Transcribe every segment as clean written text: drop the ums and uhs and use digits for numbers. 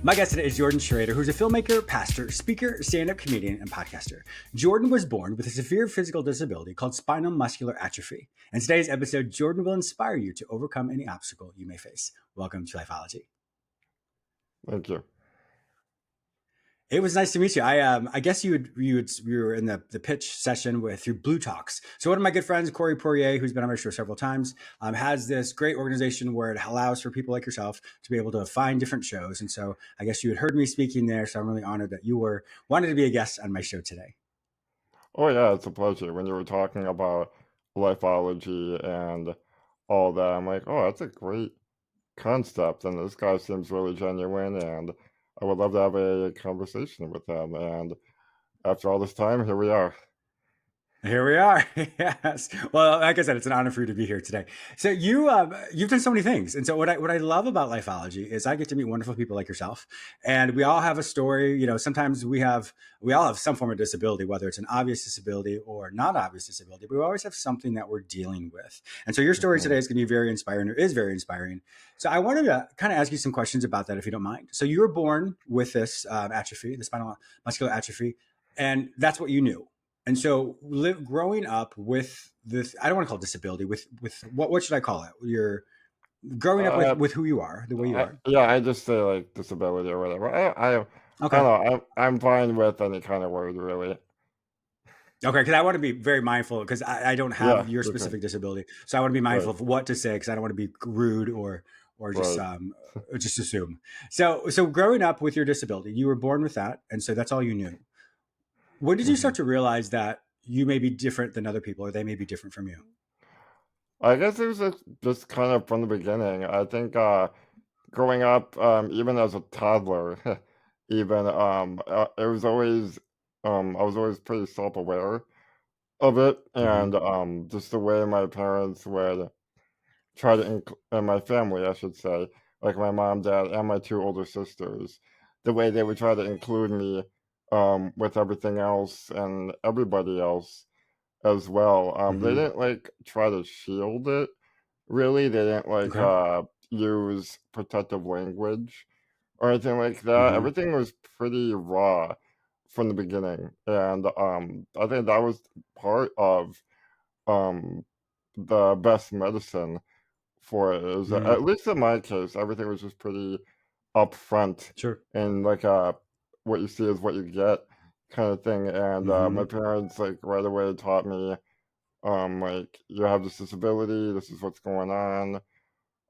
My guest today is Jordan Schroeter, who's a filmmaker, pastor, speaker, stand-up comedian, and podcaster. Jordan was born with a severe physical disability called spinal muscular atrophy. In today's episode, Jordan will inspire you to overcome any obstacle you may face. Welcome to Lifeology. Thank you. It was nice to meet you. I guess you were in the pitch session through Blue Talks. So one of my good friends, Corey Poirier, who's been on my show several times, has this great organization where it allows for people like yourself to be able to find different shows. And so I guess you had heard me speaking there. So I'm really honored that you wanted to be a guest on my show today. Oh yeah, it's a pleasure. When you were talking about lifeology and all that, I'm like, oh, that's a great concept, and this guy seems really genuine, and I would love to have a conversation with him. And after all this time, here we are. Here we are. Yes. Well, like I said, it's an honor for you to be here today. So you've done so many things, and so what I love about Lifeology is I get to meet wonderful people like yourself, and we all have a story. You know, sometimes we all have some form of disability, whether it's an obvious disability or not obvious disability. But we always have something that we're dealing with, and so your story Mhm. today is going to be very inspiring, or is very inspiring. So I wanted to kind of ask you some questions about that, if you don't mind. So you were born with this atrophy, the spinal muscular atrophy, and that's what you knew. And so, growing up with this—I don't want to call it disability. With what should I call it? You're growing up Uh, with who you are, the way you are. yeah, I just say like disability or whatever. I Okay, don't know. I'm fine with any kind of word, really. okay. Because I want to be very mindful because I don't have Yeah, your for sure. specific disability, so I want to be mindful Right, of what to say because I don't want to be rude or right. just assume. So growing up with your disability, you were born with that, and so that's all you knew. When did you hmm start to realize that you may be different than other people, or they may be different from you? I guess it was just kind of from the beginning. I think growing up, even as a toddler, even it was always I was always pretty self-aware of it, Mm-hmm. and just the way my parents would try to and my family, I should say, like my mom, dad, and my two older sisters, the way they would try to include me with everything else and everybody else as well. They Mm-hmm. didn't like try to shield it. Really, they didn't like Okay. use protective language or anything like that. Mm-hmm. Everything was pretty raw from the beginning, and I think that was part of um the best medicine for it. Is that, Mm-hmm. at least in my case, everything was just pretty upfront Sure. and like what you see is what you get kind of thing. And my Mm-hmm. parents like right away taught me like you have this disability, this is what's going on.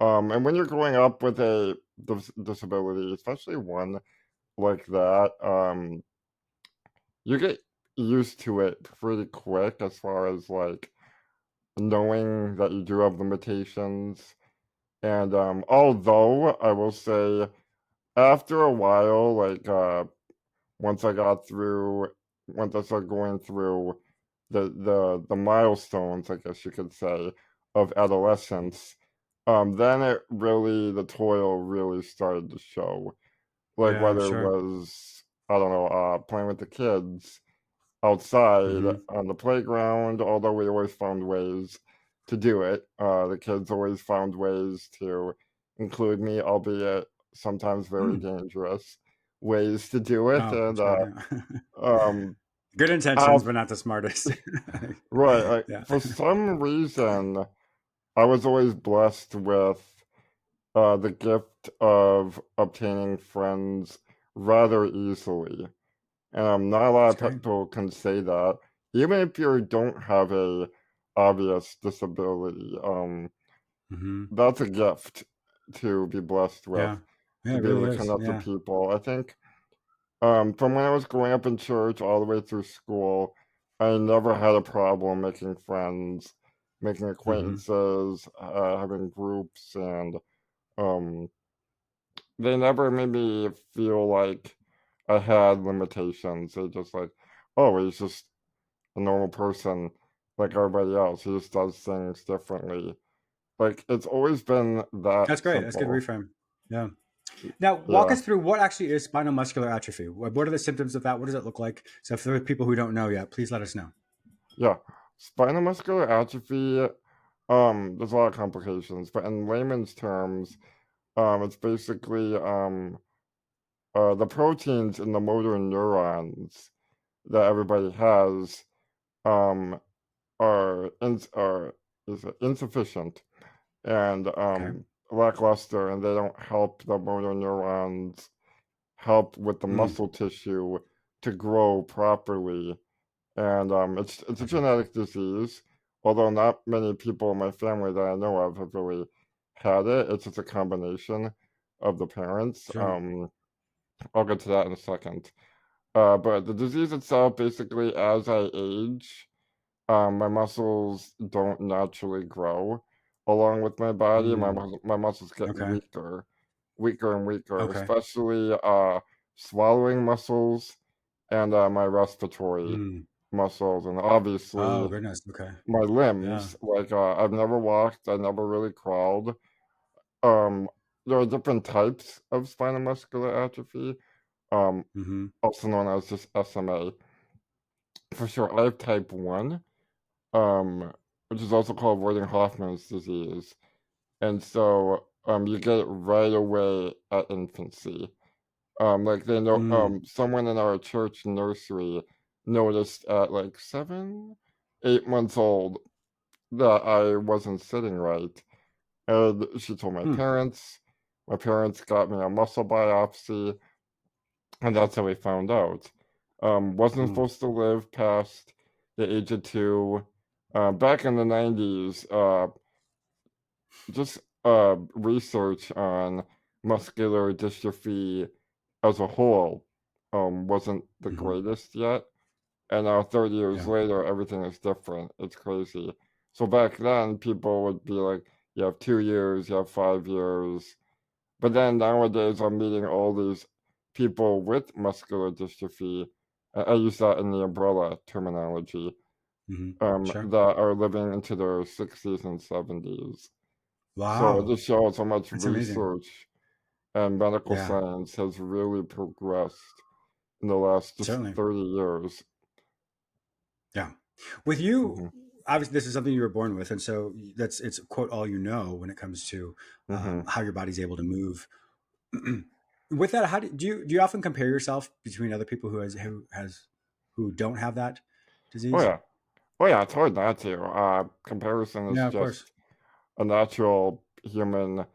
And when you're growing up with a disability, especially one like that, you get used to it pretty quick as far as like knowing that you do have limitations. And although I will say, after a while, like once I got through, once I started going through the milestones, I guess you could say, of adolescence, then it really the toil really started to show. Like Yeah, whether it sure. was I don't know, playing with the kids outside Mm-hmm. on the playground, although we always found ways to do it. The kids always found ways to include me, albeit sometimes very Mm. dangerous ways to do it. Oh, I'm And sorry. Yeah. um, Good intentions, af but not the smartest. right, like, Yeah. for some reason, I was always blessed with the gift of obtaining friends rather easily. Not a lot That's of great. people can say that, even if you don't have a obvious disability. Mm-hmm. That's a gift to be blessed with, Yeah. Yeah, to it be able really to is. connect with Yeah. people. I think from when I was growing up in church all the way through school, I never had a problem making friends, making Mm-hmm. acquaintances, having groups, and um, they never made me feel like I had limitations. They just like, oh, he's just a normal person like everybody else. He just does things differently. Like it's always been that That's great. That's a good simple. reframe. Yeah. Now, walk Yeah, us through what actually is spinal muscular atrophy. What are the symptoms of that? What does it look like? So, for the people who don't know yet, please let us know. yeah. Spinal muscular atrophy, there's a lot of complications, but in layman's terms, it's basically the proteins in the motor neurons that everybody has um, are is insufficient and Okay. lackluster, and they don't help the motor neurons help with the Mm, muscle tissue to grow properly. And it's a gotcha. genetic disease, although not many people in my family that I know of have really had it. It's just a combination of the parents. Sure. I'll get to that in a second. But the disease itself, basically, as I age, my muscles don't naturally grow along with my body. Mm, My muscles get okay. weaker and weaker, Okay. especially swallowing muscles and my respiratory Mm. muscles, and Oh, obviously goodness. Okay. my Yeah. limbs. Like I've never walked, I never really crawled. Um, there are different types of spinal muscular atrophy, um, Mm-hmm. also known as just SMA. For sure, I have type 1, which is also called Worden-Hoffmann's disease. And so you get it right away at infancy. Like they know, Mm, someone in our church nursery noticed at like 7, 8 months old that I wasn't sitting right. And she told my hmm, parents. My parents got me a muscle biopsy, and that's how we found out. Wasn't mm, supposed to live past the age of 2. Back in the 90s, just research on muscular dystrophy as a whole wasn't the mm-hmm. greatest yet. And now 30 years Yeah. later, everything is different. It's crazy. So back then, people would be like, you have 2 years, you have 5 years. But then nowadays, I'm meeting all these people with muscular dystrophy. I use that in the umbrella terminology, Mm-hmm. Sure. that are living into their 60s and 70s. So it Wow. just shows how much That's amazing. research and medical Yeah. science has really progressed in the last just Certainly. 30 years. Yeah. With you, Hmm. obviously, this is something you were born with, and so it's quote all you know when it comes to Hmm. how your body's able to move. With that, how do you often compare yourself between other people who don't have that Oh disease? yeah. Oh yeah, it's hard not to. Comparison is Yeah, of course. just a natural human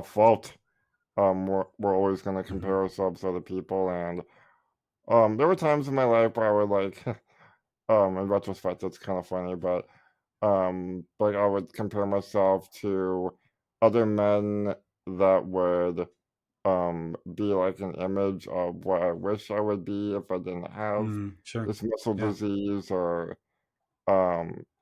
fault. We're always going to Hmm. compare ourselves to other people, and there were times in my life where I would like, in retrospect, it's kind of funny, but like I would compare myself to other men that would be like an image of what I wish I would be if I didn't have Mm, sure. this muscle Yeah. disease, or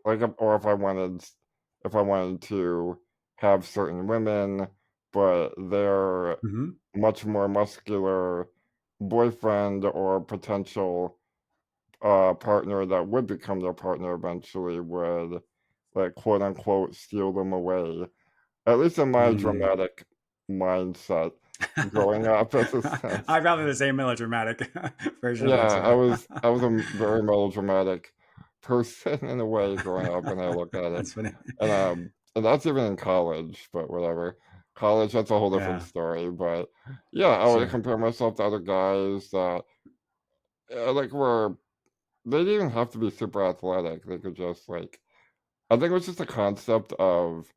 like or if I wanted to have certain women, but their Hmm. much more muscular boyfriend or potential partner that would become their partner eventually would, like, quote unquote, steal them away. At least in my Mm. dramatic mindset growing up as a sense. I'm probably the same melodramatic version of that Yeah, story. I was a very melodramatic person in a way growing up when I look at it. That's funny. And that's even in college, but whatever. College, that's a whole different Yeah, story. But yeah, I would sure. compare myself to other guys that like were they didn't even have to be super athletic. They could just like I think it was just a concept of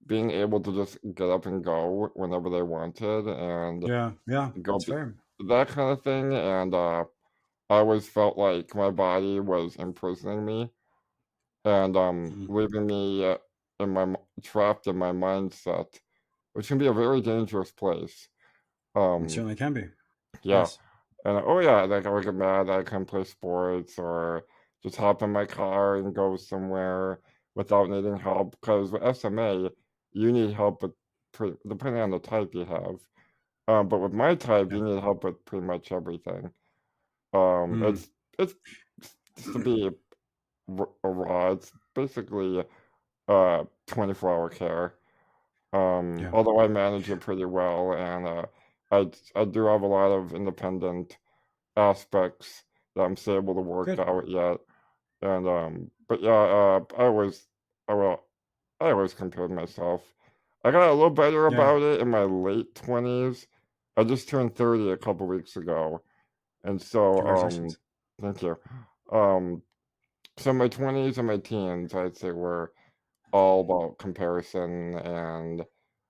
being able to just get up and go whenever they wanted and Yeah, yeah, go that's be, fair. that kind of thing. And I always felt like my body was imprisoning me and Mm. leaving me trapped in my mindset, which can be a very dangerous place. It Um, certainly can be. yeah, Yes. and oh yeah, like I would get mad that I couldn't play sports or just hop in my car and go somewhere without needing help. Because with SMA, you need help with depending on the type you have. But with my type, Yeah. you need help with pretty much everything. Mm. It's just to be raw. It's basically 24-hour care. Yeah. Although I manage it pretty well, and I do have a lot of independent aspects that I'm still able to work Good. out yet. And but yeah, I will I always compared myself. I got a little better Yeah. about it in my late 20s, I just turned 30 a couple weeks ago, and so Congratulations. thank you. Um, so my 20s and my teens, I'd say, were all about comparison and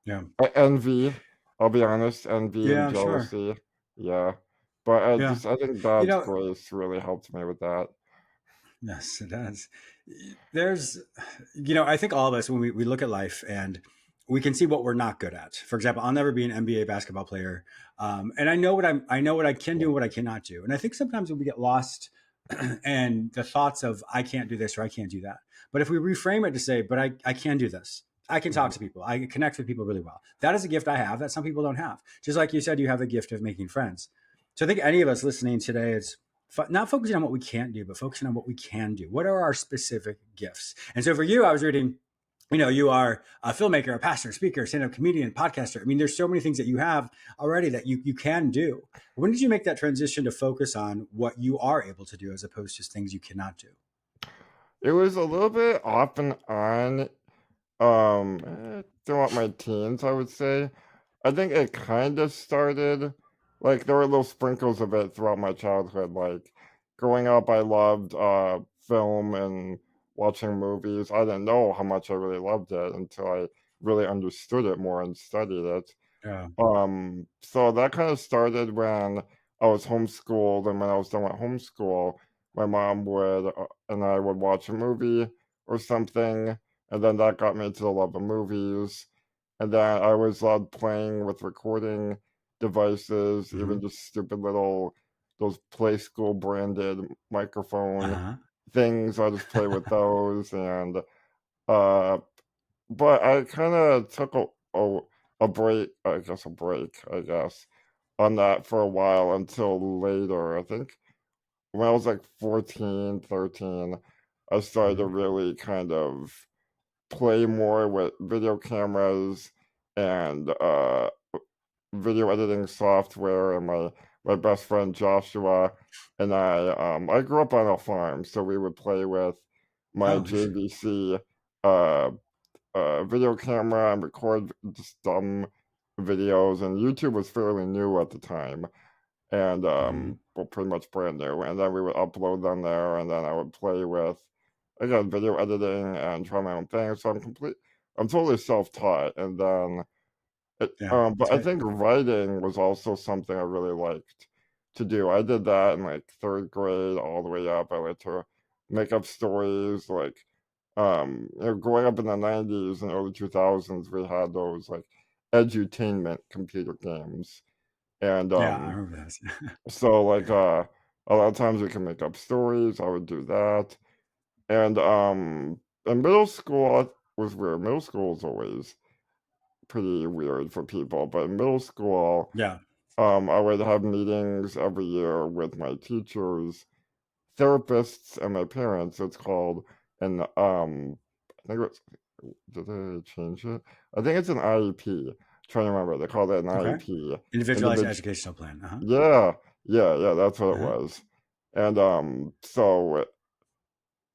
Yeah. envy. I'll be honest, envy and Yeah, I'm sure. jealousy. Yeah, but I Yeah. just I think You God's know, grace really helped me with that. yes, it does. There's, I think all of us, when we look at life and we can see what we're not good at. For example, I'll never be an NBA basketball player. And I know what I can do Yeah. and what I cannot do. And I think sometimes when we get lost and the thoughts of, I can't do this or I can't do that. But if we reframe it to say, but I can do this. I can talk Mhm. to people. I can connect with people really well. That is a gift I have that some people don't have. Just like you said, you have the gift of making friends. So I think any of us listening today, it's not focusing on what we can't do, but focusing on what we can do. What are our specific gifts? And so for you, I was reading, you are a filmmaker, a pastor, speaker, stand-up comedian, podcaster. I mean, there's so many things that you have already that you can do. When did you make that transition to focus on what you are able to do as opposed to things you cannot do? It was a little bit off and on, throughout my teens, I would say. I think it kind of started like there were little sprinkles of it throughout my childhood. Like growing up, I loved film and watching movies. I didn't know how much I really loved it until I really understood it more and studied it. Yeah. So that kind of started when I was homeschooled, and when I was done with homeschool, my mom would and I would watch a movie or something, and then that got me into the love of movies. And then I was loved playing with recording devices, even Mm-hmm. just stupid little those Play School branded microphone Uh-huh. things. I just play with those, and uh, but I kinda took a break, I guess, on that for a while until later. I think when I was, like, 14, 13, I started to Mm-hmm. really kind of play more with video cameras and, video editing software, and my best friend Joshua and I grew up on a farm, so we would play with my Oh, interesting. JVC, video camera and record just dumb videos, and YouTube was fairly new at the time, and Mm-hmm. well, pretty much brand new. And then we would upload them there, and then I would play with again video editing and try my own thing. So I'm totally self-taught, and then Yeah, that's but I great. think writing was also something I really liked to do. I did that in like third grade all the way up. I like to make up stories. Like, growing up in the 90s and early 2000s, we had those like edutainment computer games. And Yeah, I remember this. so, like, a lot of times we can make up stories. I would do that. And in middle school, was weird. Middle school is always pretty weird for people, but in middle school, Yeah. I would have meetings every year with my teachers, therapists, and my parents. It's called an I think it's did they change it? I think it's an IEP. Trying to remember, they call it an Okay. IEP. Individualized Individual. educational plan. Uh-huh. Yeah, yeah, that's what it Uh-huh. was. And so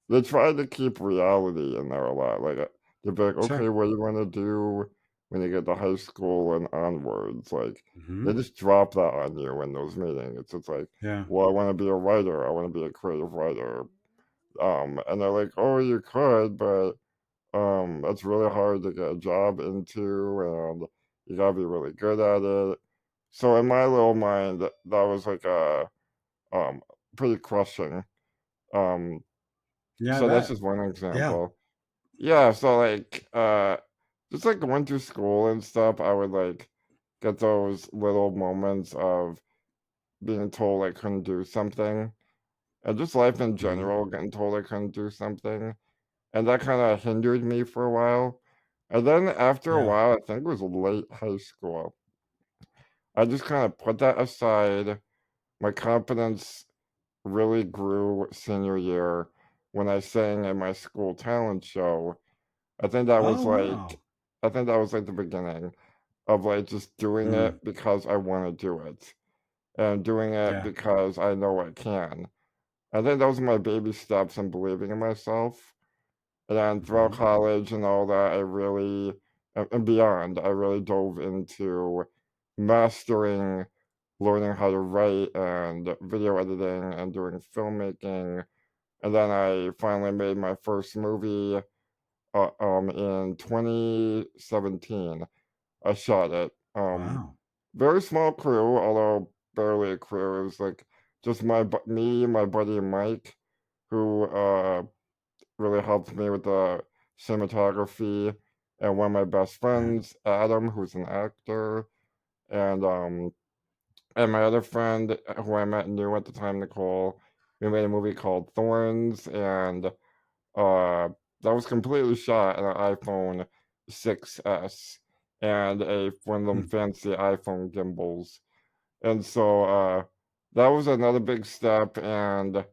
they try to keep reality in there a lot. Like, they'd be like, "Okay, Sure. what do you wanna do when you get to high school and onwards?" Like, they Mm-hmm. just drop that on you in those meetings. It's just like, Yeah. "Well, I wanna be a writer. I wanna be a creative writer." And they're like, "Oh, you could, but, that's really hard to get a job into, and you gotta be really good at it." So in my little mind, that was like a, um, pretty crushing. Um, Yeah, I so that's bet. just one Yeah. example. Yeah, so, like, just, like, going through school and stuff, I would, like, get those little moments of being told I couldn't do something, and just life in Mm-hmm. general, getting told I couldn't do something, and that kinda hindered me for a while, and then after a Yeah. while, I think it was late high school, I just kinda put that aside. My confidence really grew senior year when I sang in my school talent show. I think that was, Oh, like wow. I think that was, like, the beginning of, like, just doing Mm. it because I wanna do it, and doing it Yeah. because I know I can. I think those are my baby steps in believing in myself, and then throughout Mm-hmm. college and all that, I really and beyond, I really dove into mastering, learning how to write and video editing and doing filmmaking. And then I finally made my first movie in 2017. I shot it. Wow. Very small crew, although barely a crew. It was like just me, my buddy Mike, who really helped me with the cinematography, and one of my best Right. friends, Adam, who's an actor, and um, and my other friend who I met new at the time, Nicole. We made a movie called Thorns, and that was completely shot on an iPhone 6S and a one of them Hmm. fancy iPhone gimbals. And so that was another big step. And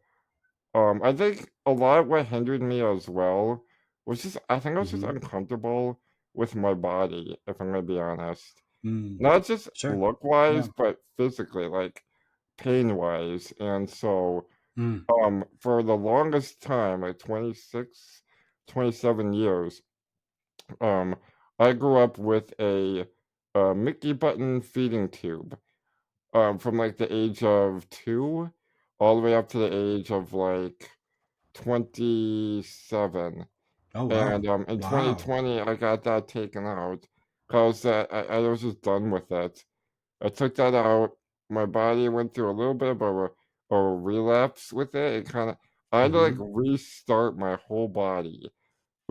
I think a lot of what hindered me as well was just I think I was just Hmm. uncomfortable with my body, if I'm gonna be honest. Mm. Not just Sure. look Yeah. wise, but physically, like pain wise. And so Mm. for the longest time, like 26, 27 years, um, I grew up with a Mickey button feeding tube, from like the age of 2 all the way up to the age of like 27. Oh, And wow. in Wow. 2020, I got that taken out because I was just done with it. I took that out. My body went through a little bit of a relapse with it. It kind of, I had to like Hmm. restart my whole body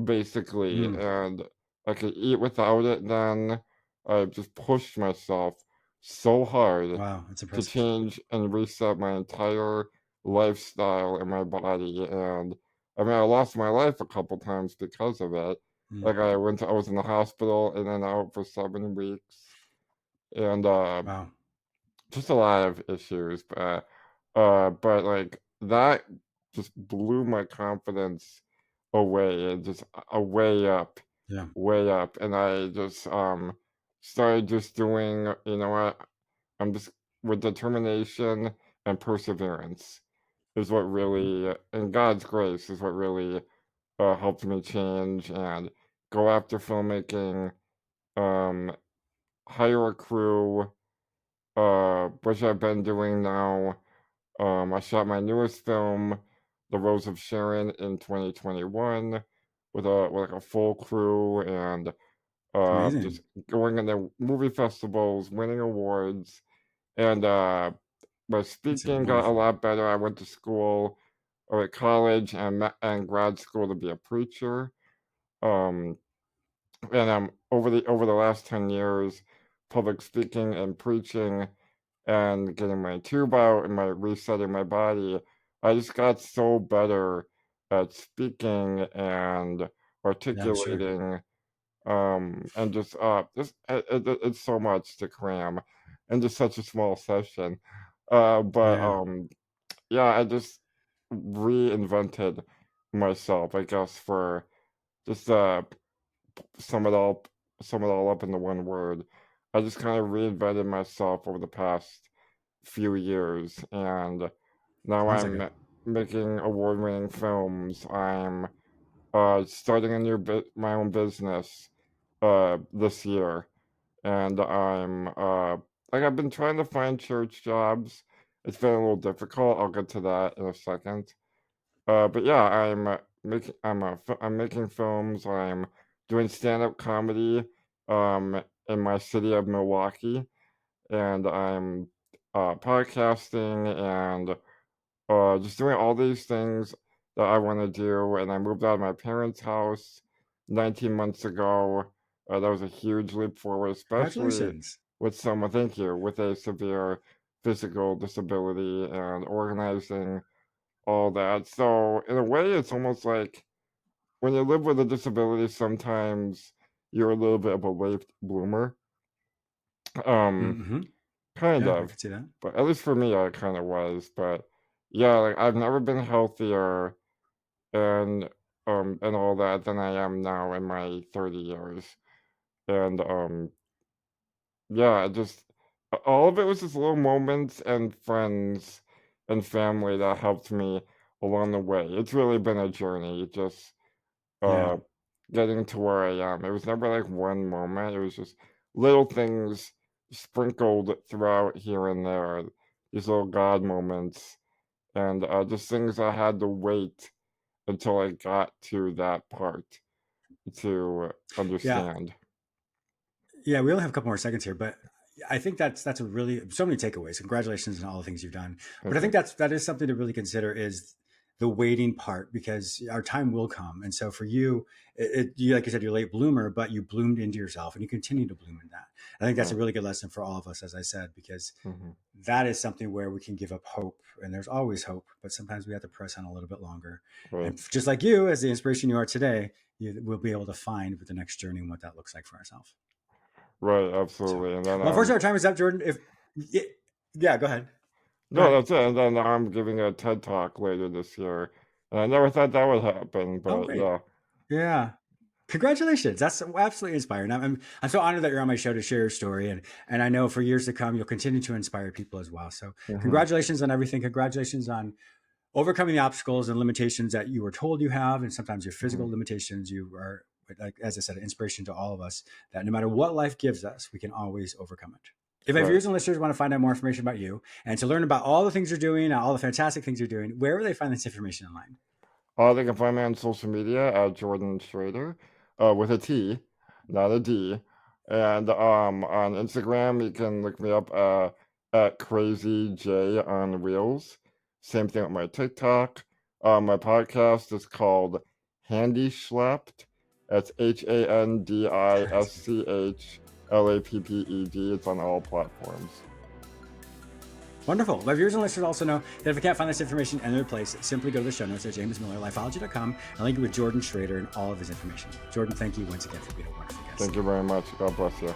basically, Mm. and I could eat without it then. I just pushed myself so hard Wow. That's to impressive. change and reset my entire lifestyle and my body. And I mean, I lost my life a couple times because of it. Mm. Like I was in the hospital in and out for 7 weeks, and Wow. just a lot of issues. But like that just blew my confidence away and just Yeah. way up. And I just started just doing, you know what, I'm just with determination and perseverance is what really, and God's grace is what really helped me change and go after filmmaking, um, hire a crew, which I've been doing now. I shot my newest film, The Rose of Sharon, in 2021 with like a full crew and It's just amazing. going into movie festivals, winning awards, and my That's speaking got a wonderful. lot better. I went to school or at college and grad school to be a preacher. Um, and over the last 10 years, public speaking and preaching and getting my tube out and my resetting my body, I just got so better at speaking and Yeah, I'm sure. articulating, and it's so much to cram into such a small session. But Yeah. yeah, I just reinvented myself, I guess, for just sum it all sum it all up into one word. I just kind of reinvented myself over the past few years, and now Sounds like it. I'm making award-winning films. I'm starting a my own business this year, and I'm like I've been trying to find church jobs. It's been a little difficult. I'll get to that in a second. But yeah, I'm making films. I'm doing stand-up comedy in my city of Milwaukee, and I'm podcasting and just doing all these things that I want to do. And I moved out of my parents' house 19 months ago. That was a huge leap forward, especially Congratulations. with someone, thank you, with a severe physical disability and organizing all that. So in a way, it's almost like when you live with a disability, sometimes you're a little bit of a late bloomer. Um, Hmm. kind Yeah, I of, could see that. but at least for me, I kind of was. But yeah, like I've never been healthier and and all that than I am now in my 30 years. And yeah, just all of it was just little moments and friends and family that helped me along the way. It's really been a journey, just Yeah. uh getting to where I am. It was never like one moment. It was just little things sprinkled throughout here and there, these little God moments, and just things I had to wait until I got to that part to Yeah. understand. Yeah, we only have a couple more seconds here, but I think that's a really so many takeaways. Congratulations on all the things you've done. But I Thank think you. that is something to really consider is the waiting part because our time will come. And so for you, you like you said, you're a late bloomer, but you bloomed into yourself and you continue to bloom in that. I think that's a Right. really good lesson for all of us, as I said, because Hmm. that is something where we can give up hope, and there's always hope, but sometimes we have to press on a little bit longer. Right. And just like you, as the inspiration you are today, you will be able to find with the next journey and what that looks like for ourselves. Right. So, Absolutely. And then well, unfortunately, our time is up, Jordan. If yeah, go ahead. Go no, ahead. that's it. And then I'm giving a TED talk later this year, and I never thought that would happen, Oh, but great. yeah. Yeah. Congratulations. That's absolutely inspiring. I'm so honored that you're on my show to share your story. And I know for years to come, you'll continue to inspire people as well. So Hmm. congratulations on everything. Congratulations on overcoming the obstacles and limitations that you were told you have. And sometimes your Hmm. physical limitations, you are, like, as I said, an inspiration to all of us that no matter what life gives us, we can always overcome it. If our Right. viewers and listeners want to find out more information about you and to learn about all the things you're doing, all the fantastic things you're doing, where will they find this information online? They can find me on social media at Jordan Schroeter, with a T, not a D. And on Instagram, you can look me up at Crazy J on Reels. Same thing with my TikTok. My podcast is called Handy Schlepped. That's HANDISCHLAPPED. It's on all platforms. Wonderful. My viewers and listeners also know that if you can't find this information in another place, simply go to the show notes at jamesmillerlifeology.com and link it with Jordan Schroeter and all of his information. Jordan, thank you once again for being a wonderful guest. Thank you very much. God bless you.